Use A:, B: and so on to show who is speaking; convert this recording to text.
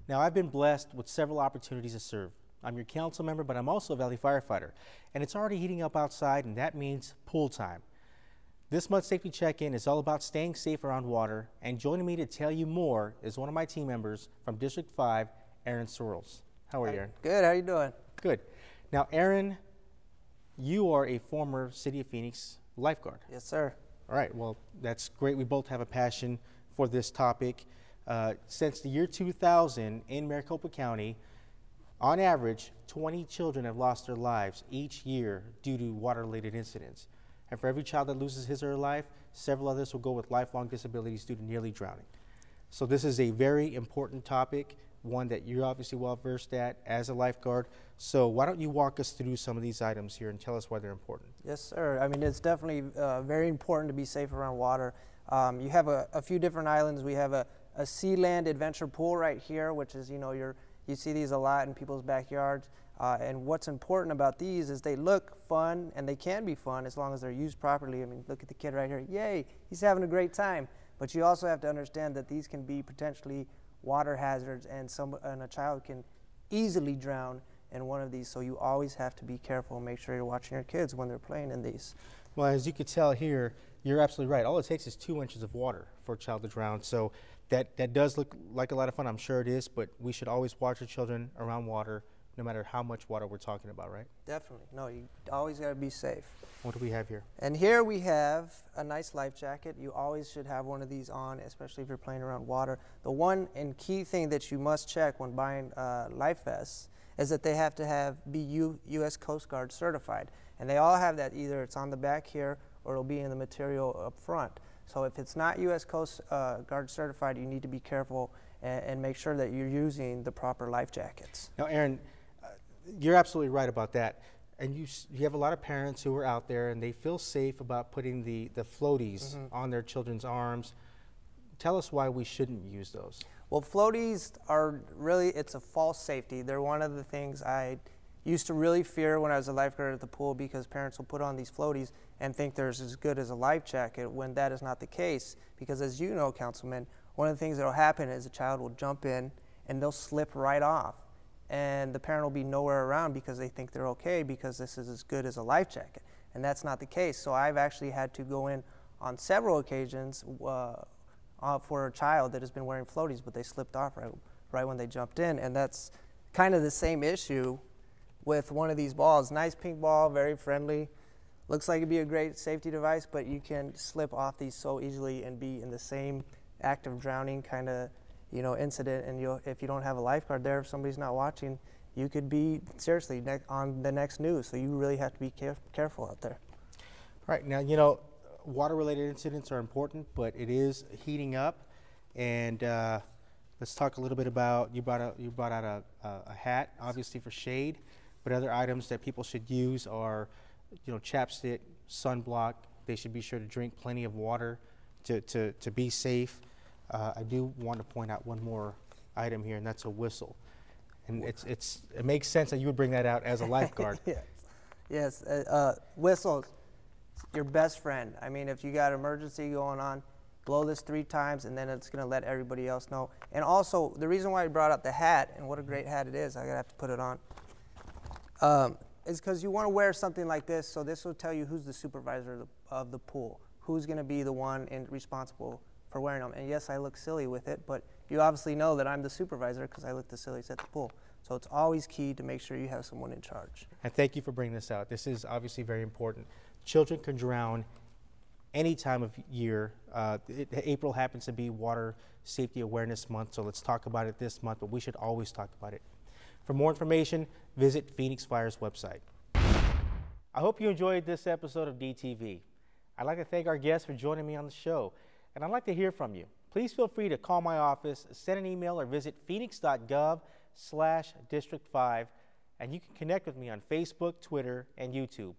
A: Now, I've been blessed with several opportunities to serve. I'm your council member, but I'm also a Valley firefighter, and it's already heating up outside, and that means pool time. This month's Safety Check-In is all about staying safe around water, and joining me to tell you more is one of my team members from District 5, Aaron Searles. How are you, Aaron?
B: Good. How are you doing?
A: Good. Now, Aaron, you are a former City of Phoenix lifeguard.
B: Yes, sir.
A: All right. Well, that's great. We both have a passion for this topic. Since the year 2000 in Maricopa County, on average, 20 children have lost their lives each year due to water-related incidents. And for every child that loses his or her life, several others will go with lifelong disabilities due to nearly drowning. So this is a very important topic, one that you're obviously well versed at as a lifeguard. So why don't you walk us through some of these items here and tell us why they're important?
B: Yes, sir. I mean, it's definitely very important to be safe around water. You have a few different islands. We have a sea land adventure pool right here, which is, you see these a lot in people's backyards. And what's important about these is they look fun, and they can be fun as long as they're used properly. I mean, look at the kid right here. Yay, he's having a great time. But you also have to understand that these can be potentially water hazards, and a child can easily drown in one of these. So you always have to be careful and make sure you're watching your kids when they're playing in these.
A: Well, as you could tell here, you're absolutely right. All it takes is 2 inches of water for a child to drown. So that does look like a lot of fun. I'm sure it is, but we should always watch our children around water, no matter how much water we're talking about, right?
B: Definitely. No, you always got to be safe.
A: What do we have here? And
B: here we have a nice life jacket. You always should have one of these on, especially if you're playing around water. The one and key thing that you must check when buying life vests is that they have to be U.S. Coast Guard certified. And they all have that. Either it's on the back here or it'll be in the material up front. So if it's not U.S. Coast Guard certified, you need to be careful and make sure that you're using the proper life jackets.
A: Now, Aaron, you're absolutely right about that. And you have a lot of parents who are out there and they feel safe about putting the floaties on their children's arms. Tell us why we shouldn't use those.
B: Well, floaties are really, it's a false safety. They're one of the things I used to really fear when I was a lifeguard at the pool, because parents will put on these floaties and think they're as good as a life jacket when that is not the case. Because as you know, Councilman, one of the things that will happen is a child will jump in and they'll slip right off. And the parent will be nowhere around because they think they're okay because this is as good as a life jacket. And that's not the case. So I've actually had to go in on several occasions for a child that has been wearing floaties, but they slipped off right when they jumped in. And that's kind of the same issue with one of these balls. Nice pink ball, very friendly. Looks like it'd be a great safety device, but you can slip off these so easily and be in the same act of drowning kind of incident, and if you don't have a lifeguard there, if somebody's not watching, you could be seriously on the next news. So you really have to be careful out there.
A: All right, now water-related incidents are important, but it is heating up, and let's talk a little bit about you brought out a hat, obviously for shade, but other items that people should use are chapstick, sunblock. They should be sure to drink plenty of water to be safe. I do want to point out one more item here, and that's a whistle. And it makes sense that you would bring that out as a lifeguard.
B: Yes. Whistles, your best friend. I mean, if you got an emergency going on, blow this 3 times, and then it's going to let everybody else know. And also, the reason why I brought out the hat, and what a great hat it is, I have to put it on, is because you want to wear something like this, so this will tell you who's the supervisor of the pool, who's going to be the one responsible for wearing them. And yes, I look silly with it, but you obviously know that I'm the supervisor because I look the silliest at the pool. So it's always key to make sure you have someone in charge.
A: And thank you for bringing this out. This is obviously very important. Children can drown any time of year. April happens to be Water Safety Awareness Month, so let's talk about it this month, but we should always talk about it. For more information, visit Phoenix Fire's website. I hope you enjoyed this episode of DTV. I'd like to thank our guests for joining me on the show. And I'd like to hear from you. Please feel free to call my office, send an email, or visit phoenix.gov/District 5, and you can connect with me on Facebook, Twitter, and YouTube.